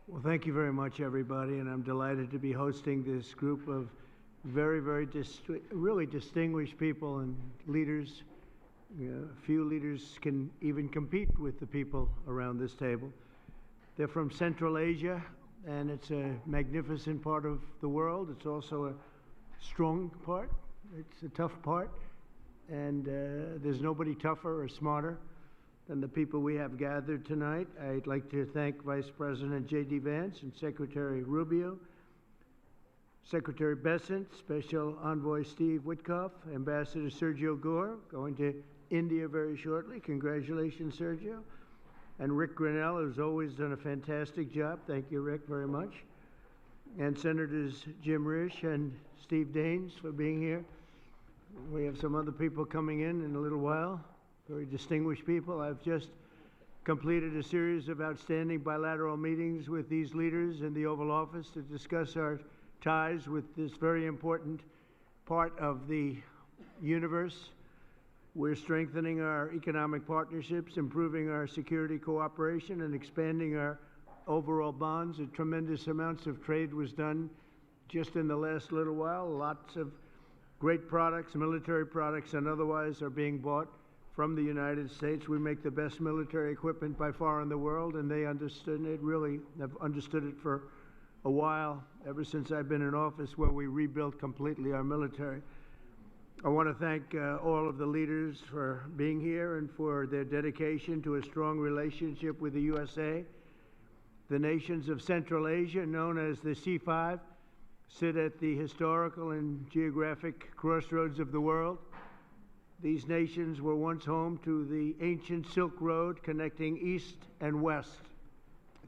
Well, thank you very much, everybody, and I'm delighted to be hosting this group of really distinguished people and leaders. Few leaders can even compete with the people around this table. They're from Central Asia, and it's a magnificent part of the world. It's also a strong part. It's a tough part, and there's nobody tougher or smarter than the people we have gathered tonight. I'd like to thank Vice President J.D. Vance and Secretary Rubio, Secretary Bessent, Special Envoy Steve Witkoff, Ambassador Sergio Gore, going to India very shortly. Congratulations, Sergio. And Rick Grinnell, who's always done a fantastic job. Thank you, Rick, very much. And Senators Jim Risch and Steve Daines for being here. We have some other people coming in a little while. Very distinguished people. I've just completed a series of outstanding bilateral meetings with these leaders in the Oval Office to discuss our ties with this very important part of the universe. We're strengthening our economic partnerships, improving our security cooperation, and expanding our overall bonds. A tremendous amounts of trade was done just in the last little while. Lots of great products, military products and otherwise, are being bought from the United States. We make the best military equipment by far in the world, and they understood it, really have understood it for a while, ever since I've been in office, where we rebuilt completely our military. I want to thank all of the leaders for being here and for their dedication to a strong relationship with the USA. The nations of Central Asia, known as the C5, sit at the historical and geographic crossroads of the world. These nations were once home to the ancient Silk Road connecting east and west.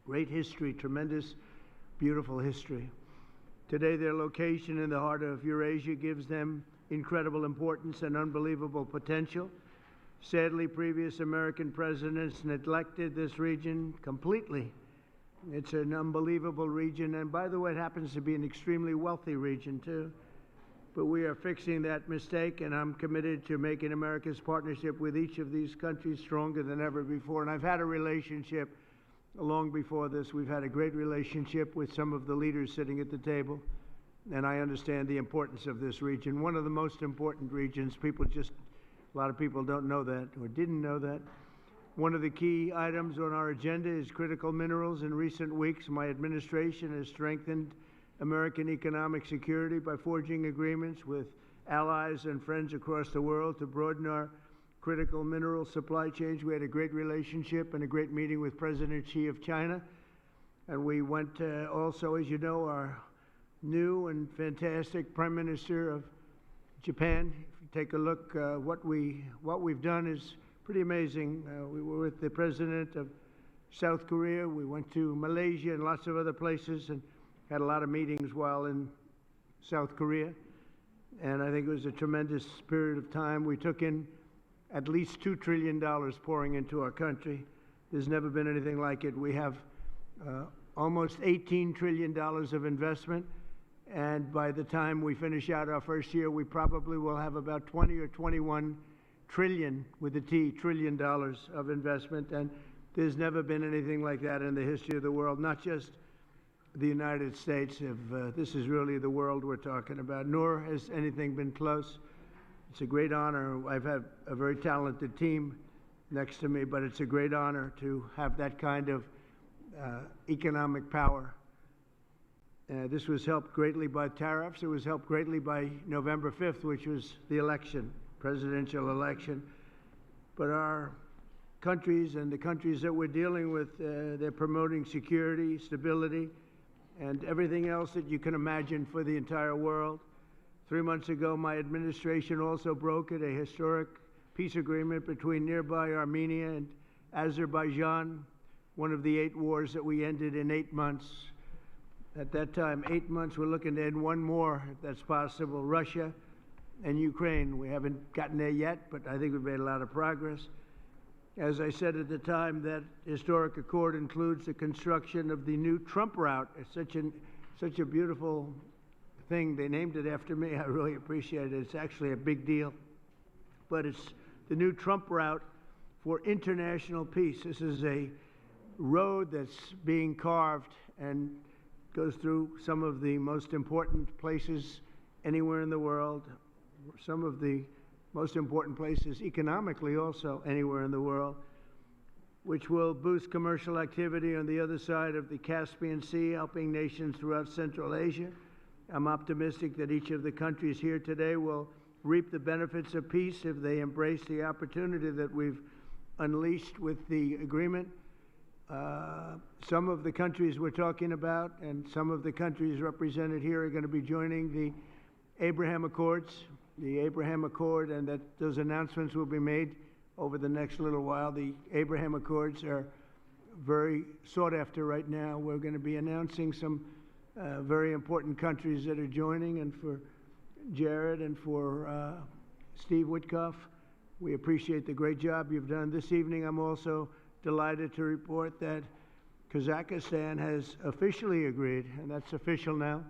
Great history, tremendous, beautiful history. Today, their location in the heart of Eurasia gives them incredible importance and unbelievable potential. Sadly, previous American presidents neglected this region completely. It's an unbelievable region, and by the way, it happens to be an extremely wealthy region, too. But we are fixing that mistake, and I'm committed to making America's partnership with each of these countries stronger than ever before. And I've had a relationship long before this. We've had a great relationship with some of the leaders sitting at the table, and I understand the importance of this region. One of the most important regions. A lot of people don't know that or didn't know that. One of the key items on our agenda is critical minerals. In recent weeks, my administration has strengthened American economic security by forging agreements with allies and friends across the world to broaden our critical mineral supply chains. We had a great relationship and a great meeting with President Xi of China. And we went also, as you know, our new and fantastic Prime Minister of Japan. If you take a look, what we've done is pretty amazing. We were with the President of South Korea. We went to Malaysia and lots of other places and had a lot of meetings while in South Korea, and I think it was a tremendous period of time. We took in at least $2 trillion pouring into our country. There's never been anything like it. We have almost $18 trillion of investment, and by the time we finish out our first year, we probably will have about 20 or 21 trillion, with a T, trillion dollars of investment, and there's never been anything like that in the history of the world, not just the United States. This is really the world we're talking about, nor has anything been close. It's a great honor. I've had a very talented team next to me, but it's a great honor to have that kind of economic power. This was helped greatly by tariffs. It was helped greatly by November 5th, which was the election, presidential election. But our countries and the countries that we're dealing with, they're promoting security, stability, and everything else that you can imagine for the entire world. 3 months ago, my administration also brokered a historic peace agreement between nearby Armenia and Azerbaijan, one of the 8 wars that we ended in 8 months. At that time, 8 months, we're looking to end one more, if that's possible. Russia and Ukraine. We haven't gotten there yet, but I think we've made a lot of progress. As I said at the time, that historic accord includes the construction of the new Trump route. It's such a beautiful thing. They named it after me. I really appreciate it. It's actually a big deal. But it's the new Trump route for international peace. This is a road that's being carved and goes through some of the most important places anywhere in the world, some of the most important places economically also anywhere in the world, which will boost commercial activity on the other side of the Caspian Sea, helping nations throughout Central Asia. I'm optimistic that each of the countries here today will reap the benefits of peace if they embrace the opportunity that we've unleashed with the agreement. Some of the countries we're talking about and some of the countries represented here are going to be joining the Abraham Accords, the Abraham Accord, and that those announcements will be made over the next little while. The Abraham Accords are very sought after right now. We're going to be announcing some very important countries that are joining, and for Jared and for Steve Witkoff, we appreciate the great job you've done. This evening, I'm also delighted to report that Kazakhstan has officially agreed, and that's official now,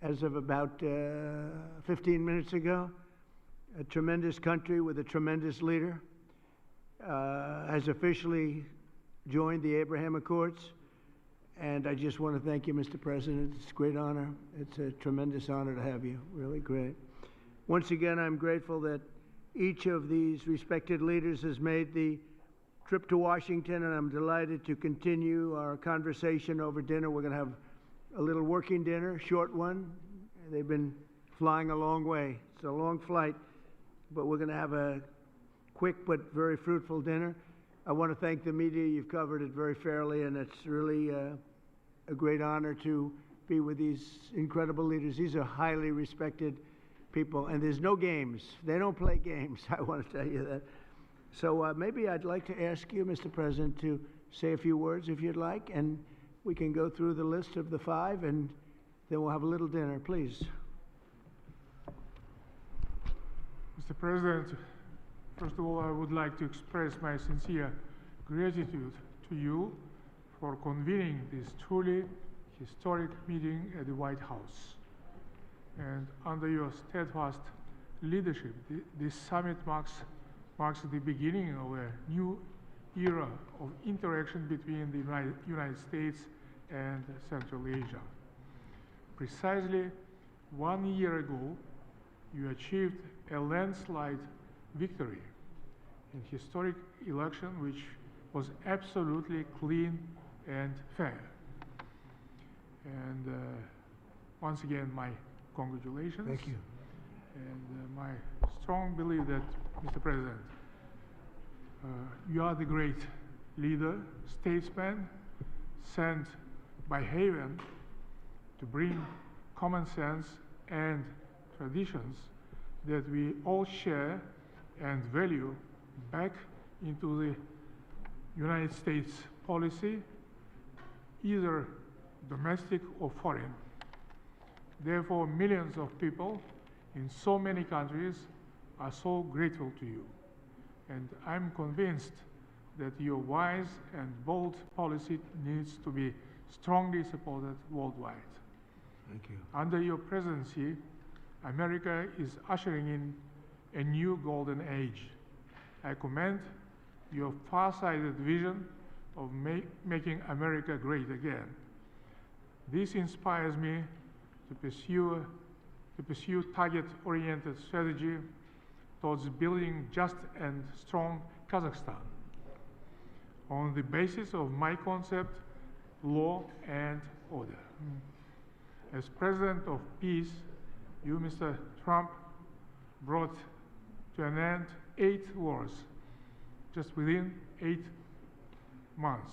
as of about 15 minutes ago. A tremendous country with a tremendous leader has officially joined the Abraham Accords. And I just want to thank you, Mr. President. It's a great honor. It's a tremendous honor to have you. Really great. Once again, I'm grateful that each of these respected leaders has made the trip to Washington, and I'm delighted to continue our conversation over dinner. We're going to have a little working dinner, short one. They've been flying a long way. It's a long flight, but we're going to have a quick but very fruitful dinner. I want to thank the media. You've covered it very fairly, and it's really a great honor to be with these incredible leaders. These are highly respected people, and there's no games. They don't play games, I want to tell you that. So maybe I'd like to ask you, Mr. President, to say a few words if you'd like, and we can go through the list of the 5, and then we'll have a little dinner, please. Mr. President, first of all, I would like to express my sincere gratitude to you for convening this truly historic meeting at the White House. And under your steadfast leadership, this summit marks the beginning of a new era of interaction between the United States and Central Asia. Precisely 1 year ago, you achieved a landslide victory in historic election which was absolutely clean and fair. And once again, my congratulations. Thank you. And my strong belief that, Mr. President, you are the great leader, statesman, sent by heaven to bring common sense and traditions that we all share and value back into the United States policy, either domestic or foreign. Therefore, millions of people in so many countries are so grateful to you. And I'm convinced that your wise and bold policy needs to be strongly supported worldwide. Thank you. Under your presidency, America is ushering in a new golden age. I commend your far-sighted vision of making America great again. This inspires me to pursue target-oriented strategy towards building just and strong Kazakhstan on the basis of my concept, law and order. As President of Peace, you, Mr. Trump, brought to an end 8 wars just within 8 months.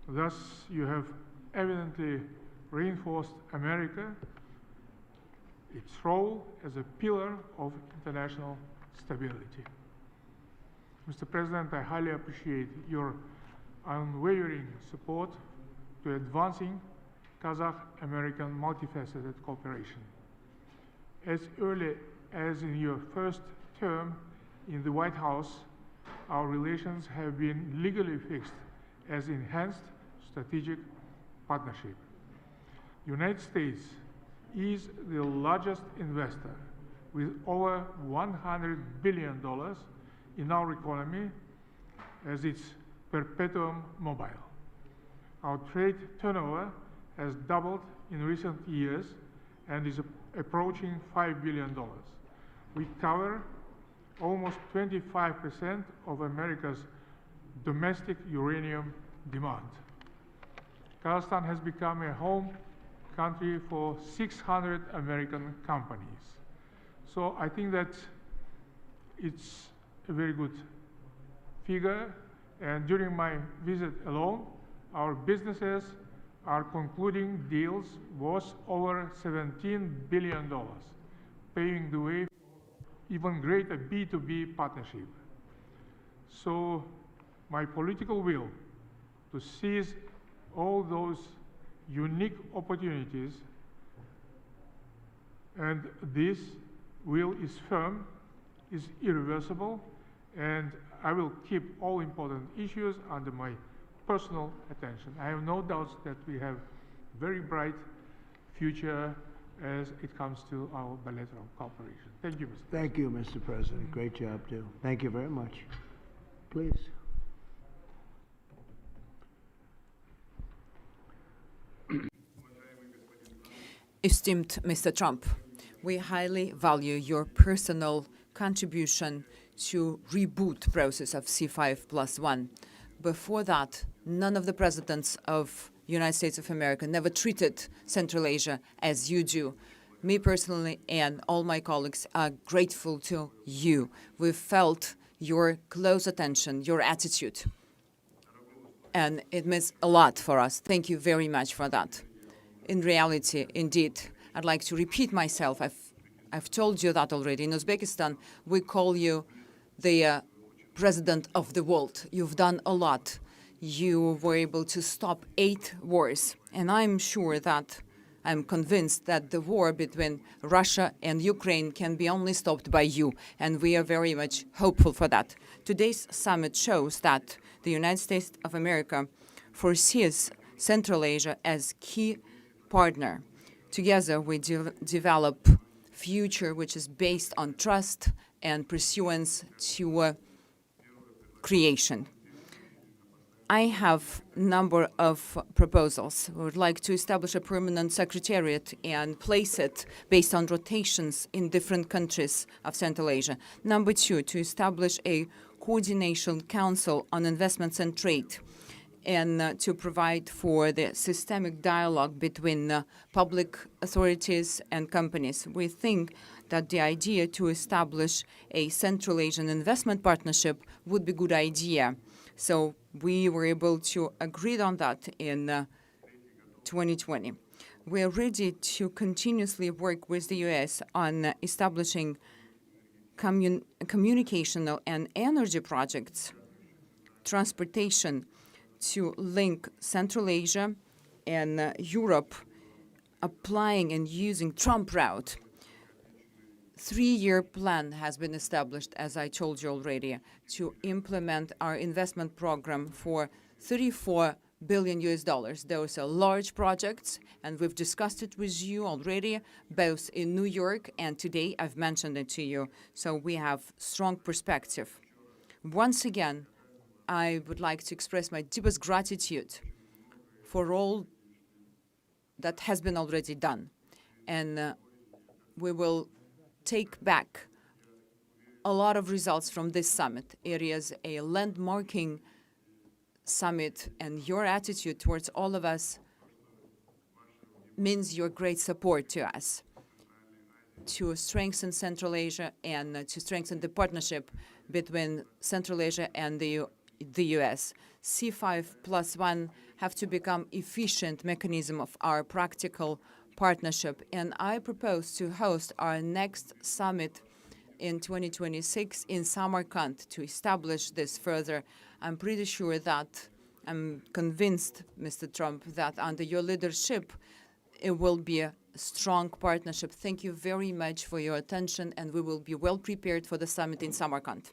Thus, you have evidently reinforced America, its role as a pillar of international stability. Mr. President, I highly appreciate your unwavering support to advancing Kazakh-American multifaceted cooperation. As early as in your first term in the White House, our relations have been legally fixed as enhanced strategic partnership. The United States is the largest investor with over $100 billion in our economy as its perpetuum mobile. Our trade turnover has doubled in recent years and is approaching $5 billion. We cover almost 25% of America's domestic uranium demand. Kazakhstan has become a home country for 600 American companies. So I think that it's a very good figure, and during my visit alone, our businesses are concluding deals worth over $17 billion, paving the way for even greater B2B partnership. So my political will to seize all those unique opportunities, and this will is firm, is irreversible, and I will keep all important issues under my personal attention. I have no doubts that we have very bright future as it comes to our bilateral cooperation. Thank you, Mr. President. Thank you, Mr. President. Great job, too. Thank you very much. Please. Esteemed Mr. Trump, we highly value your personal contribution to reboot process of C5+1. Before that, none of the presidents of United States of America never treated Central Asia as you do. Me personally and all my colleagues are grateful to you. We've felt your close attention, your attitude, and it means a lot for us. Thank you very much for that. In reality, indeed, I'd like to repeat myself. I've told you that already. In Uzbekistan, we call you the president of the world. You've done a lot. You were able to stop 8 wars. And I'm convinced that the war between Russia and Ukraine can be only stopped by you. And we are very much hopeful for that. Today's summit shows that the United States of America foresees Central Asia as key partner. Together, we develop future which is based on trust and pursuance to creation. I have a number of proposals. We would like to establish a permanent secretariat and place it based on rotations in different countries of Central Asia. Number 2, to establish a coordination council on investments and trade, and to provide for the systemic dialogue between public authorities and companies. We think that the idea to establish a Central Asian investment partnership would be a good idea. So we were able to agree on that in 2020. We are ready to continuously work with the U.S. on establishing communicational and energy projects, transportation, to link Central Asia and Europe, applying and using Trump route. 3-year plan has been established, as I told you already, to implement our investment program for $34 billion. Those are large projects, and we've discussed it with you already, both in New York and today I've mentioned it to you. So we have strong perspective. Once again, I would like to express my deepest gratitude for all that has been already done. And we will take back a lot of results from this summit. It is a landmarking summit, and your attitude towards all of us means your great support to us to strengthen Central Asia and to strengthen the between Central Asia and the U.S. C5+1 have to become efficient mechanism of our practical partnership. And I propose to host our next summit in 2026 in Samarkand to establish this further. I'm pretty sure that, I'm convinced, Mr. Trump, that under your leadership, it will be a strong partnership. Thank you very much for your attention, and we will be well prepared for the summit in Samarkand.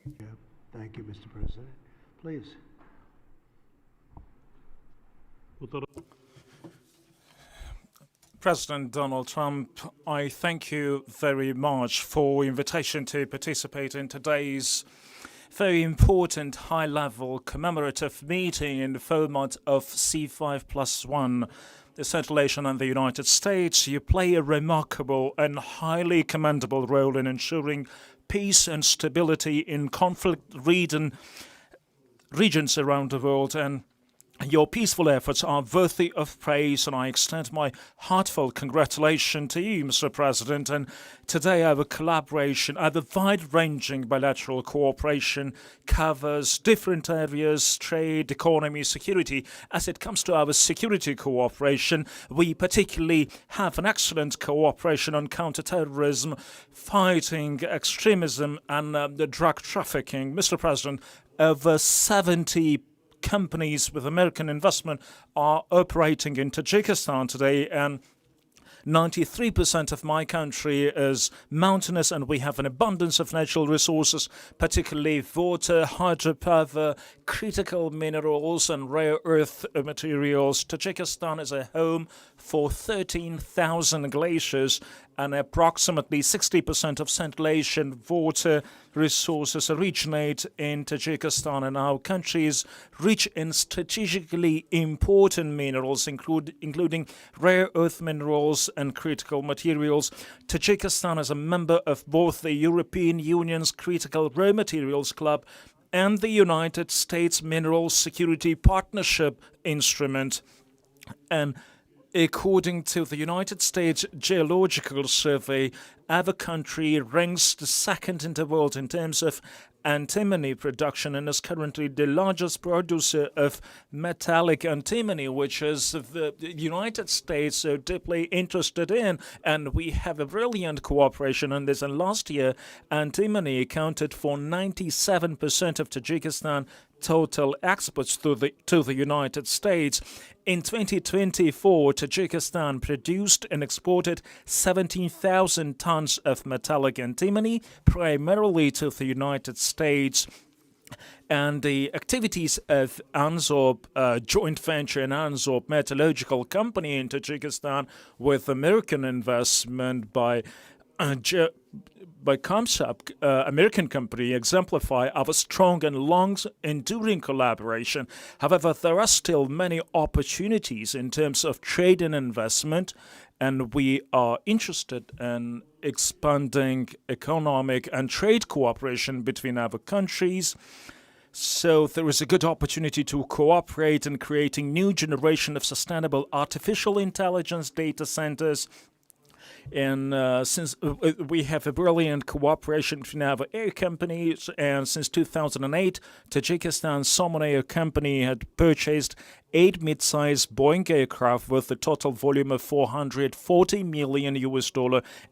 Yeah. Thank you, Mr. President. Please. President Donald Trump, I thank you very much for invitation to participate in today's very important high-level commemorative meeting in the format of C5+1. The Central Asia and the United States, you play a remarkable and highly commendable role in ensuring peace and stability in conflict regions around the world, and your peaceful efforts are worthy of praise, and I extend my heartfelt congratulations to you, Mr. President. And today our collaboration, our wide-ranging bilateral cooperation covers different areas: trade, economy, security. As it comes to our security cooperation, we particularly have an excellent cooperation on counterterrorism, fighting extremism, and the drug trafficking. Mr. President, over 70 companies with American investment are operating in Tajikistan today, and 93% of my country is mountainous, and we have an abundance of natural resources, particularly water, hydropower, critical minerals, and rare earth materials. Tajikistan is a home for 13,000 glaciers, and approximately 60% of Central Asian water resources originate in Tajikistan, and our country is rich in strategically important minerals, including rare earth minerals and critical materials. Tajikistan is a member of both the European Union's Critical Raw Materials Club and the United States Mineral Security Partnership Instrument. And according to the United States Geological Survey, our country ranks the second in the world in terms of antimony production, and is currently the largest producer of metallic antimony, which is the United States so deeply interested in. And we have a brilliant cooperation on this. And last year, antimony accounted for 97% of Tajikistan total exports to the United States. In 2024, Tajikistan produced and exported 17,000 tons of metallic antimony, primarily to the United States. And the activities of ANZOB, joint venture in ANZOB Metallurgical Company in Tajikistan, with American investment by Kamsap, American company, exemplify our strong and long-enduring collaboration. However, there are still many opportunities in terms of trade and investment, and we are interested in expanding economic and trade cooperation between our countries. So there is a good opportunity to cooperate in creating new generation of sustainable artificial intelligence data centers. And since we have a brilliant cooperation between our air companies, and since 2008, Tajikistan Somonair company had purchased 8 mid-sized Boeing aircraft with a total volume of $440 million,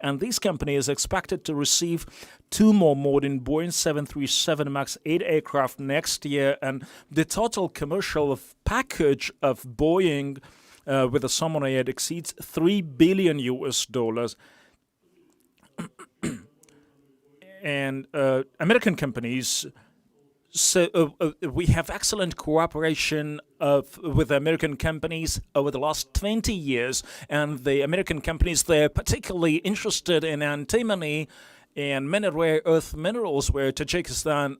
and this company is expected to receive 2 more modern Boeing 737 MAX 8 aircraft next year, and the total commercial package of Boeing with the Somonair exceeds $3 billion. And American companies, so we have excellent cooperation with American companies over the last 20 years, and the American companies, they're particularly interested in antimony and many rare earth minerals, which Tajikistan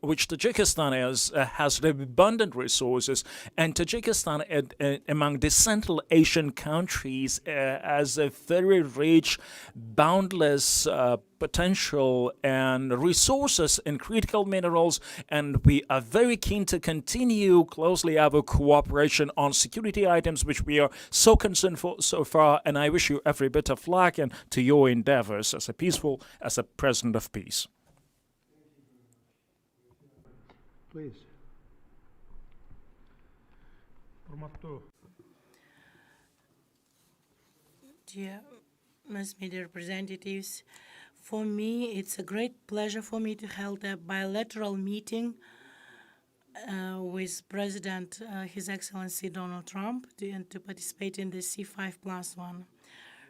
has abundant resources, and Tajikistan, among the Central Asian countries, has a very rich, boundless potential and resources in critical minerals, and we are very keen to continue closely our cooperation on security items, which we are so concerned for so far. And I wish you every bit of luck and to your endeavors as a president of peace. Please. Dear mass media representatives, for me, it's a great pleasure for me to hold a bilateral meeting with President, His Excellency Donald Trump, to participate in the C5+1.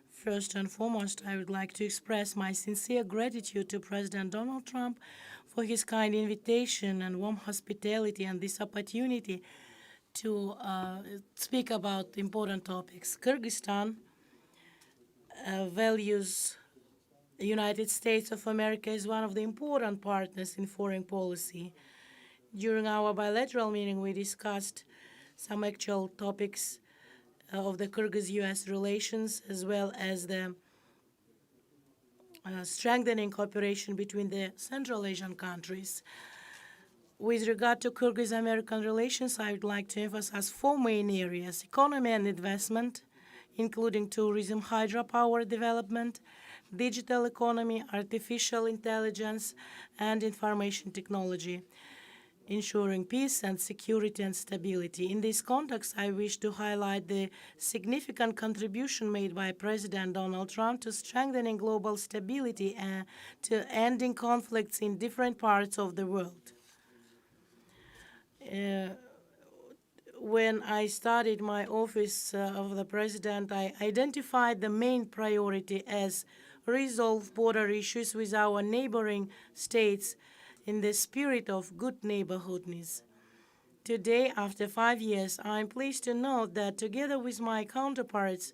First and foremost, I would like to express my sincere gratitude to President Donald Trump for his kind invitation and warm hospitality and this opportunity to speak about important topics. Kyrgyzstan values the United States of America as one of the important partners in foreign policy. During our bilateral meeting, we discussed some actual topics of the Kyrgyz-US relations, as well as the strengthening cooperation between the Central Asian countries. With regard to Kyrgyz-American relations, I would like to emphasize four main areas: economy and investment, including tourism, hydropower development, digital economy, artificial intelligence, and information technology, ensuring peace and security and stability. In this context, I wish to highlight the significant contribution made by President Donald Trump to strengthening global stability and to ending conflicts in different parts of the world. When I started my office of the president, I identified the main priority as resolve border issues with our neighboring states in the spirit of good neighborhoodness. Today, after 5 years, I am pleased to note that together with my counterparts,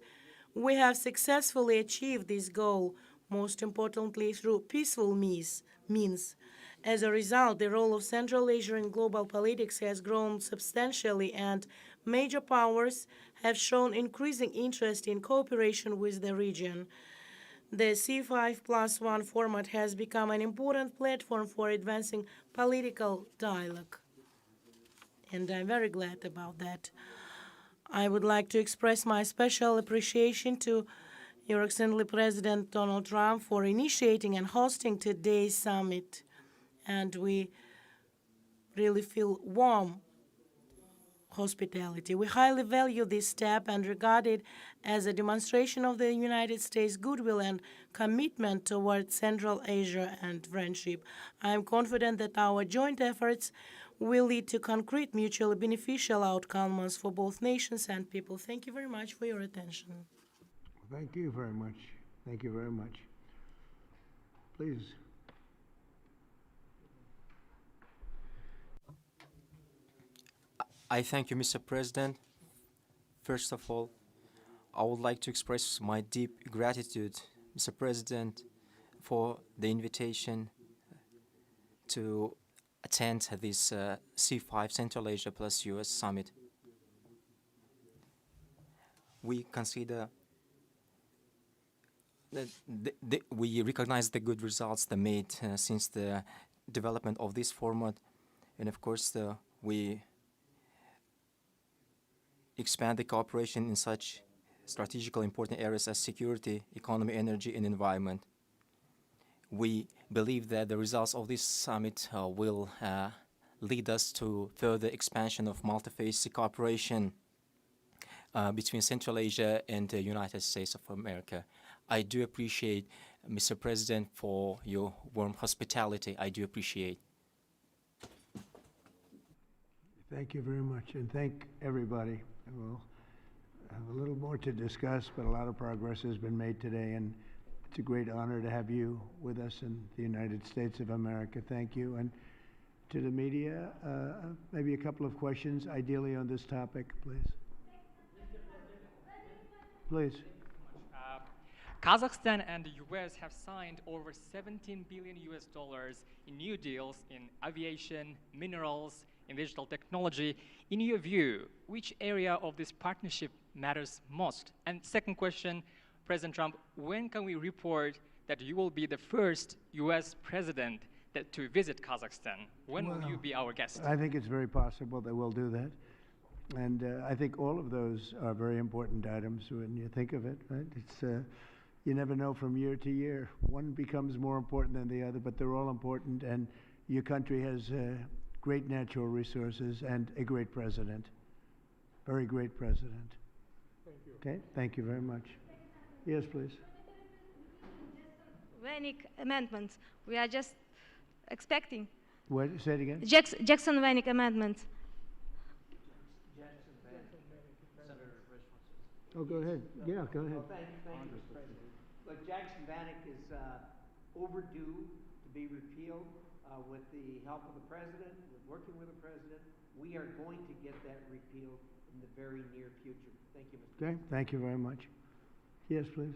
we have successfully achieved this goal, most importantly through peaceful means. As a result, the role of Central Asia in global politics has grown substantially, and major powers have shown increasing interest in cooperation with the region. The C5+1 format has become an important platform for advancing political dialogue, and I'm very glad about that. I would like to express my special appreciation to Your Excellency President Donald Trump for initiating and hosting today's summit, and we really feel warm hospitality. We highly value this step and regard it as a demonstration of the United States' goodwill and commitment toward Central Asia and friendship. I am confident that our joint efforts will lead to concrete, mutually beneficial outcomes for both nations and people. Thank you very much for your attention. Thank you very much. Thank you very much. Please. I thank you, Mr. President. First of all, I would like to express my deep gratitude, Mr. President, for the invitation to attend this C5 Central Asia plus US Summit. We consider that we recognize the good results they made since the development of this format, and of course we expand the cooperation in such strategically important areas as security, economy, energy, and environment. We believe that the results of this summit will lead us to further expansion of multi-phase cooperation between Central Asia and the United States of America. I do appreciate, Mr. President, for your warm hospitality. I do appreciate. Thank you very much, and thank everybody. We'll have a little more to discuss, but a lot of progress has been made today, and it's a great honor to have you with us in the United States of America. Thank you. And to the media, maybe a couple of questions, ideally on this topic, please. Please. Kazakhstan and the US have signed over $17 billion in new deals in aviation, minerals, in digital technology. In your view, which area of this partnership matters most? And second question, President Trump, when can we report that you will be the first US president to visit Kazakhstan? When will you be our guest? I think it's very possible that we'll do that. And I think all of those are very important items when you think of it, right? It's, you never know from year to year. One becomes more important than the other, but they're all important, and your country has great natural resources and a great president. Very great president. Thank you. Okay, thank you very much. Yes, please. Vanik amendments. We are just expecting. What, say it again? Jackson Vanik amendments. Oh, go ahead. Yeah, go ahead. Well, thank you, Mr. President. Look, Jackson Vanik is overdue to be repealed. With the help of the president, with working with the president, we are going to get that repealed in the very near future. Thank you, Mr. Okay, thank you very much. Yes, please.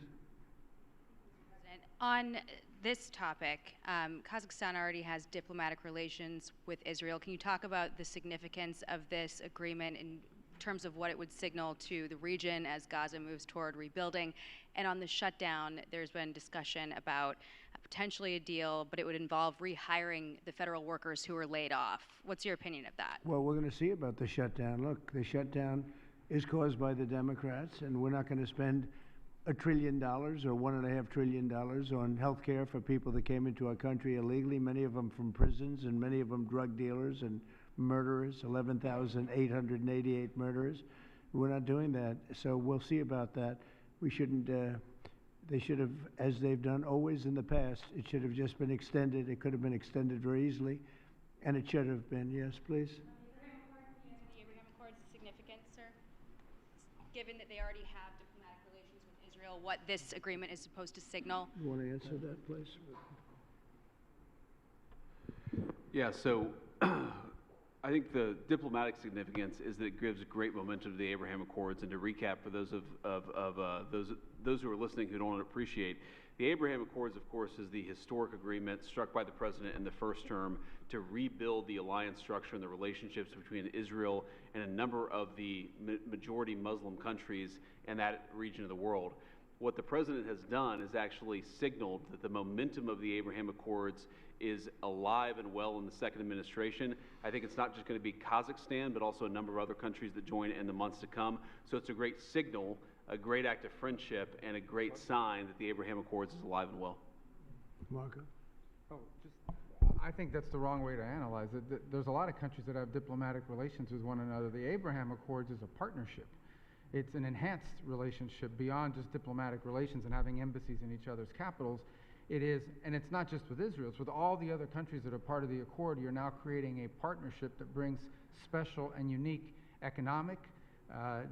On this topic, Kazakhstan already has diplomatic relations with Israel. Can you talk about the significance of this agreement in terms of what it would signal to the region as Gaza moves toward rebuilding? And on the shutdown, there's been discussion about potentially a deal, but it would involve rehiring the federal workers who were laid off. What's your opinion of that? Well, we're going to see about the shutdown. Look, the shutdown is caused by the Democrats, and we're not going to spend $1 trillion or $1.5 trillion on health care for people that came into our country illegally, many of them from prisons and many of them drug dealers and murderers, 11,888 murderers. We're not doing that, so we'll see about that. We shouldn't, they should have, as they've done always in the past, it should have just been extended. It could have been extended very easily, and it should have been. Yes, please. The Abraham Accords is significant, sir, given that they already have diplomatic relations with Israel, what this agreement is supposed to signal? You want to answer that, please? Yeah, so I think the diplomatic significance is that it gives great momentum to the Abraham Accords. And to recap for those those who are listening who don't appreciate, the Abraham Accords, of course, is the historic agreement struck by the president in the first term to rebuild the alliance structure and the relationships between Israel and a number of the majority Muslim countries in that region of the world. What the president has done is actually signaled that the momentum of the Abraham Accords is alive and well in the second administration. I think it's not just going to be Kazakhstan, but also a number of other countries that join in the months to come. So it's a great signal, a great act of friendship, and a great sign that the Abraham Accords is alive and well. Marco? I think that's the wrong way to analyze it. There's a lot of countries that have diplomatic relations with one another. The Abraham Accords is a partnership. It's an enhanced relationship beyond just diplomatic relations and having embassies in each other's capitals. It is, and it's not just with Israel, it's with all the other countries that are part of the accord. You're now creating a partnership that brings special and unique economic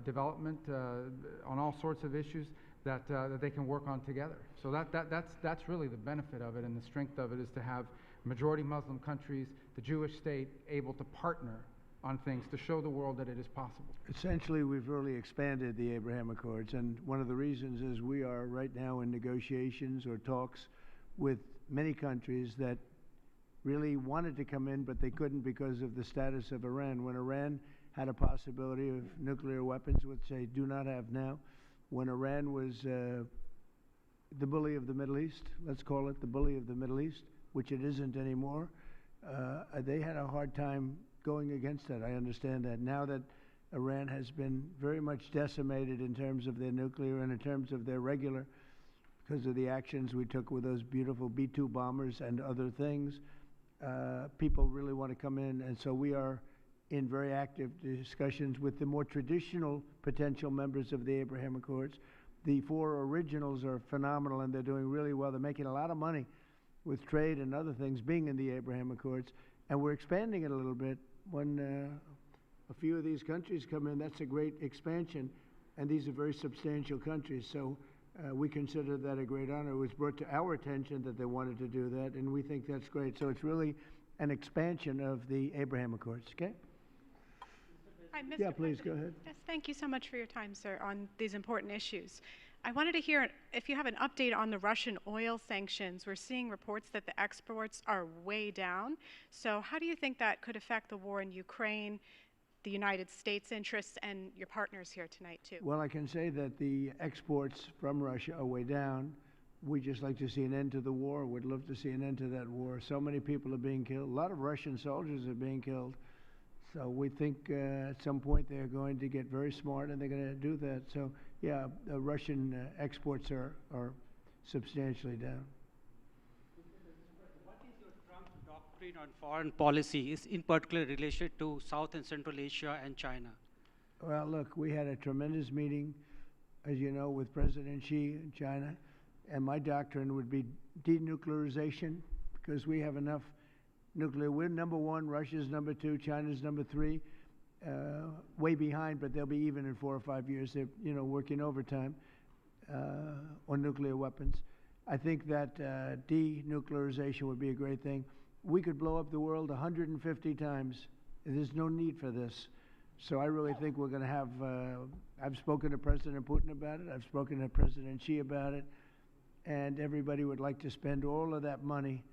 development on all sorts of issues that they can work on together. So that's really the benefit of it, and the strength of it is to have majority Muslim countries, the Jewish state, able to partner on things to show the world that it is possible. Essentially, we've really expanded the Abraham Accords, and one of the reasons is we are right now in negotiations or talks with many countries that really wanted to come in, but they couldn't because of the status of Iran. When Iran had a possibility of nuclear weapons, which they do not have now, when Iran was the bully of the Middle East, let's call it the bully of the Middle East, which it isn't anymore, they had a hard time going against that. I understand that. Now that Iran has been very much decimated in terms of their nuclear and in terms of their regular, because of the actions we took with those beautiful B-2 bombers and other things, people really want to come in. And so we are in very active discussions with the more traditional potential members of the Abraham Accords. The four originals are phenomenal, and they're doing really well. They're making a lot of money with trade and other things being in the Abraham Accords, and we're expanding it a little bit. When a few of these countries come in, that's a great expansion, and these are very substantial countries. So we consider that a great honor. It was brought to our attention that they wanted to do that, and we think that's great. So it's really an expansion of the Abraham Accords, okay? Hi, Mr. Yeah, please, President. go ahead. Yes, thank you so much for your time, sir, on these important issues. I wanted to hear if you have an update on the Russian oil sanctions. We're seeing reports that the exports are way down. So how do you think that could affect the war in Ukraine, the United States' interests, and your partners here tonight, too? Well, I can say that the exports from Russia are way down. We'd just like to see an end to the war. We'd love to see an end to that war. So many people are being killed. A lot of Russian soldiers are being killed. So we think at some point they're going to get very smart and they're going to do that. So, yeah, the Russian exports are substantially down. What is your Trump doctrine on foreign policy, is in particular related to South and Central Asia and China? Well, look, we had a tremendous meeting, as you know, with President Xi in China, and my doctrine would be denuclearization, because we have enough nuclear. We're number one, Russia's number two, China's number three, way behind, but they'll be even in 4 or 5 years. They're, working overtime on nuclear weapons. I think that denuclearization would be a great thing. We could blow up the world 150 times. There's no need for this. So I really think we're going to have, I've spoken to President Putin about it. I've spoken to President Xi about it. and everybody would like to spend all of that money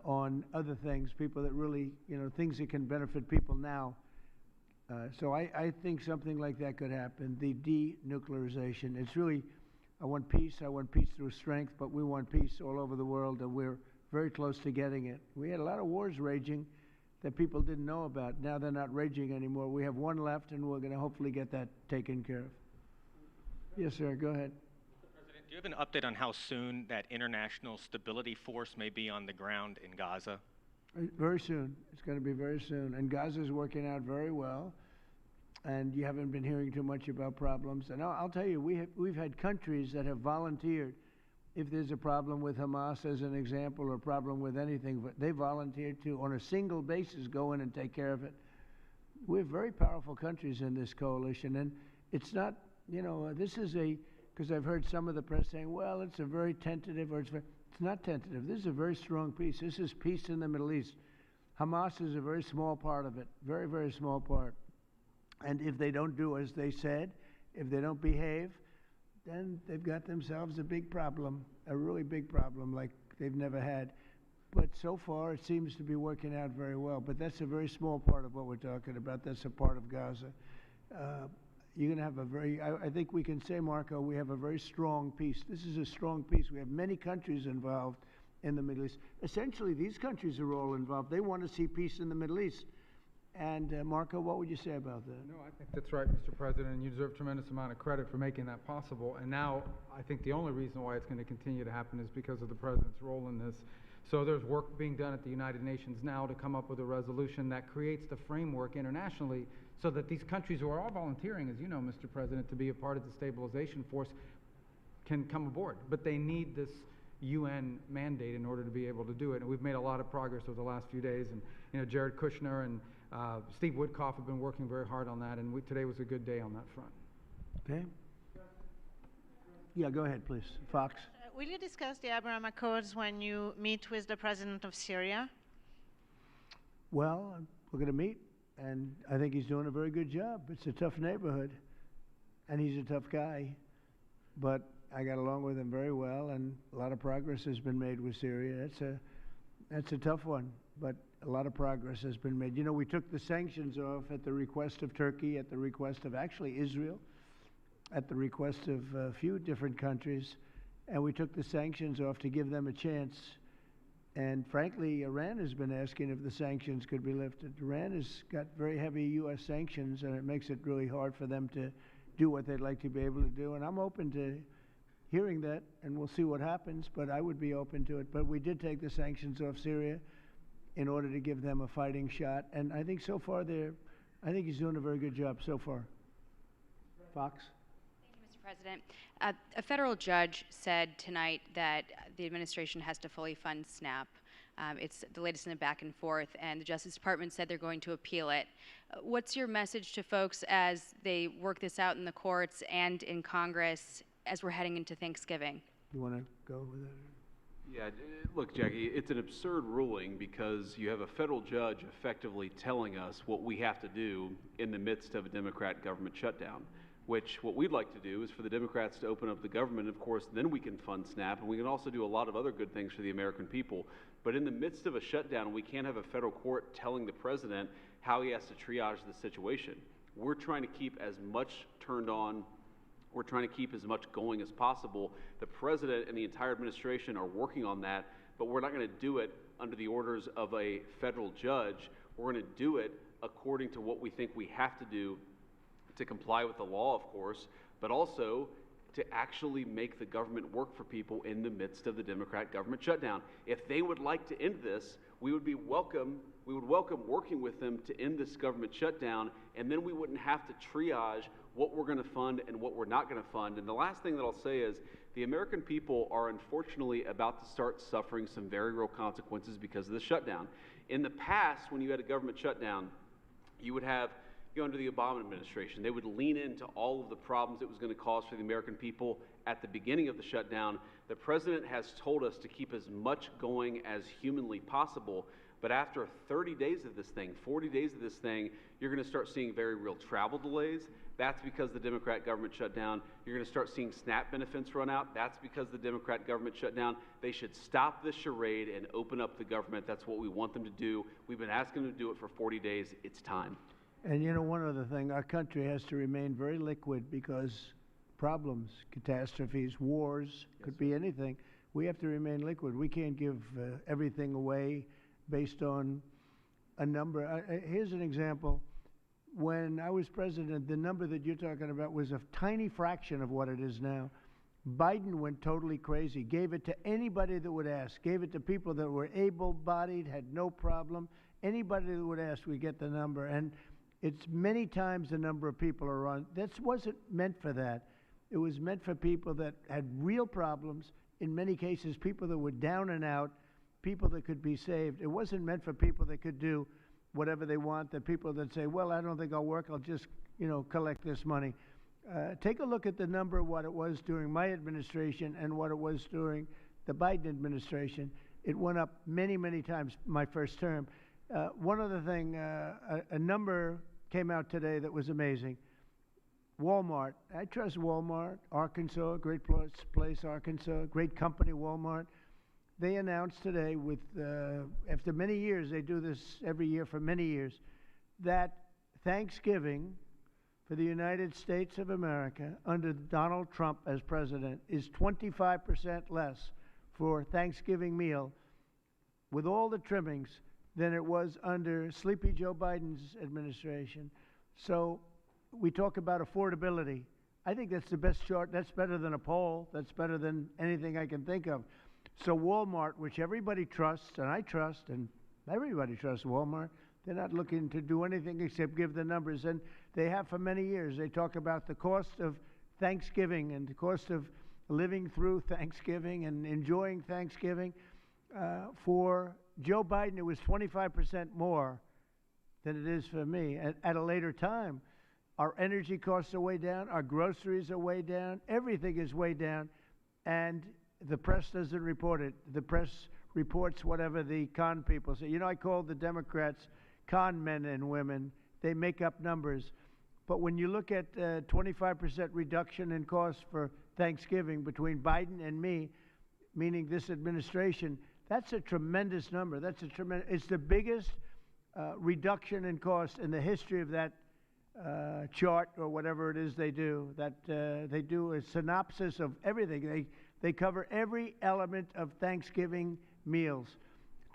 on other things, people that really, things that can benefit people now. So I think something like that could happen, the denuclearization. It's really, I want peace through strength, but we want peace all over the world, and we're very close to getting it. We had a lot of wars raging that people didn't know about. Now they're not raging anymore. We have one left, and we're going to hopefully get that taken care of. Yes, sir, go ahead. President, do you have an update on how soon that international stability force may be on the ground in Gaza? Very soon. It's going to be very soon. And Gaza's working out very well. And you haven't been hearing too much about problems. And I'll tell you, we've had countries that have volunteered. If there's a problem with Hamas, as an example, or a problem with anything, but they volunteered to, on a single basis, go in and take care of it. We have very powerful countries in this coalition. And it's not, this is because I've heard some of the press saying, well, it's a very tentative, or it's not tentative. This is a very strong peace. This is peace in the Middle East. Hamas is a very small part of it, very, very small part. And if they don't do as they said, if they don't behave, then they've got themselves a big problem, a really big problem like they've never had. But so far, it seems to be working out very well. But that's a very small part of what we're talking about. That's a part of Gaza. You're going to have a very, I think we can say, Marco, we have a very strong peace. This is a strong peace. We have many countries involved in the Middle East. Essentially, these countries are all involved. They want to see peace in the Middle East. And Marco, what would you say about that? No, I think that's right, Mr. President, and you deserve a tremendous amount of credit for making that possible. And now, I think the only reason why it's going to continue to happen is because of the President's role in this. So there's work being done at the United Nations now to come up with a resolution that creates the framework internationally so that these countries who are all volunteering, as you know, Mr. President, to be a part of the stabilization force can come aboard. But they need this UN mandate in order to be able to do it. And we've made a lot of progress over the last few days. And Jared Kushner and Steve Woodcock have been working very hard on that, and today was a good day on that front. Okay. Yeah, go ahead, please. Fox. Will you discuss the Abraham Accords when you meet with the president of Syria? Well, we're going to meet, and I think he's doing a very good job. It's a tough neighborhood, and he's a tough guy, but I got along with him very well, and a lot of progress has been made with Syria. That's a tough one, but a lot of progress has been made. We took the sanctions off at the request of Turkey, at the request of actually Israel, at the request of a few different countries, and we took the sanctions off to give them a chance. And frankly, Iran has been asking if the sanctions could be lifted. Iran has got very heavy U.S. sanctions, and it makes it really hard for them to do what they'd like to be able to do. And I'm open to hearing that, and we'll see what happens, but I would be open to it. But we did take the sanctions off Syria in order to give them a fighting shot. And I think so far I think he's doing a very good job so far. Fox? Thank you, Mr. President. A federal judge said tonight that the administration has to fully fund SNAP. It's the latest in a back and forth, and the Justice Department said they're going to appeal it. What's your message to folks as they work this out in the courts and in Congress as we're heading into Thanksgiving? You want to go with that? Yeah, look, Jackie, it's an absurd ruling because you have a federal judge effectively telling us what we have to do in the midst of a Democrat government shutdown, which what we'd like to do is for the Democrats to open up the government. Of course, then we can fund SNAP, and we can also do a lot of other good things for the American people. But in the midst of a shutdown, we can't have a federal court telling the president how he has to triage the situation. We're trying to keep as much turned on. We're trying to keep as much going as possible. The president and the entire administration are working on that, but we're not going to do it under the orders of a federal judge. We're going to do it according to what we think we have to do to comply with the law, of course, but also to actually make the government work for people in the midst of the Democrat government shutdown. If they would like to end this, we would welcome working with them to end this government shutdown, and then we wouldn't have to triage what we're going to fund and what we're not going to fund. And the last thing that I'll say is the American people are unfortunately about to start suffering some very real consequences because of the shutdown. In the past, when you had a government shutdown, you would have, under the Obama administration, they would lean into all of the problems it was going to cause for the American people at the beginning of the shutdown. The president has told us to keep as much going as humanly possible, But after 30 days of this thing, 40 days of this thing, you're going to start seeing very real travel delays. That's because the Democrat government shut down. You're going to start seeing SNAP benefits run out. That's because the Democrat government shut down. They should stop this charade and open up the government. That's what we want them to do. We've been asking them to do it for 40 days. It's time. And you know, one other thing, our country has to remain very liquid because problems, catastrophes, wars, could be anything. We have to remain liquid. We can't give everything away based on a number. Here's an example. When I was president, the number that you're talking about was a tiny fraction of what it is now. Biden went totally crazy, gave it to anybody that would ask, gave it to people that were able-bodied, had no problem. Anybody that would ask, we get the number. And it's many times the number of people are on. That wasn't meant for that. It was meant for people that had real problems, in many cases people that were down and out, people that could be saved. It wasn't meant for people that could do whatever they want, the people that say, well, I don't think I'll work, I'll just, collect this money. Take a look at the number of what it was during my administration and what it was during the Biden administration. It went up many, many times my first term. One other thing, a number came out today that was amazing. Walmart. I trust Walmart, Arkansas, great place, Arkansas, great company, Walmart. They announced today, after many years, they do this every year for many years, that Thanksgiving for the United States of America under Donald Trump as president is 25% less for Thanksgiving meal with all the trimmings than it was under Sleepy Joe Biden's administration. So we talk about affordability. I think that's the best chart. That's better than a poll. That's better than anything I can think of. So Walmart, which everybody trusts, and I trust, and everybody trusts Walmart, they're not looking to do anything except give the numbers. And they have for many years. They talk about the cost of Thanksgiving and the cost of living through Thanksgiving and enjoying Thanksgiving. For Joe Biden, it was 25% more than it is for me. At a later time, our energy costs are way down. Our groceries are way down. Everything is way down. And the press doesn't report it. The press reports whatever the con people say. I call the Democrats con men and women. They make up numbers. But when you look at 25% reduction in costs for Thanksgiving between Biden and me, meaning this administration, that's a tremendous number. It's the biggest reduction in cost in the history of that chart or whatever it is they do. They do a synopsis of everything. They cover every element of Thanksgiving meals,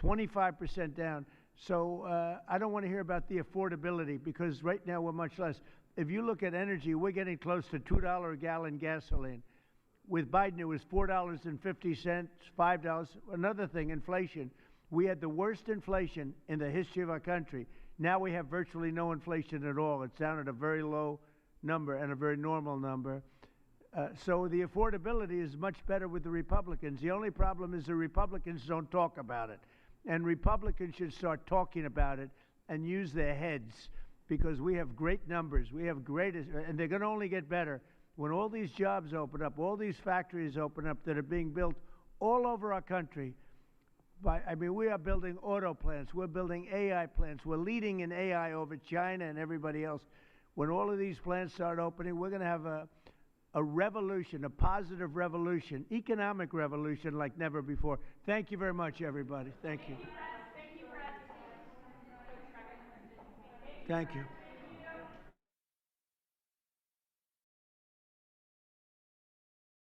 25% down. So I don't want to hear about the affordability because right now we're much less. If you look at energy, we're getting close to $2 a gallon gasoline. With Biden, it was $4.50, $5. Another thing, inflation. We had the worst inflation in the history of our country. Now we have virtually no inflation at all. It's down at a very low number and a very normal number. So the affordability is much better with the Republicans. The only problem is the Republicans don't talk about it. And Republicans should start talking about it and use their heads because we have great numbers. We have and they're going to only get better when all these jobs open up, all these factories open up that are being built all over our country. We are building auto plants. We're building AI plants. We're leading in AI over China and everybody else. When all of these plants start opening, we're going to have a revolution, a positive revolution, economic revolution like never before. Thank you very much, everybody. Thank you. Thank you, Fred. Thank you.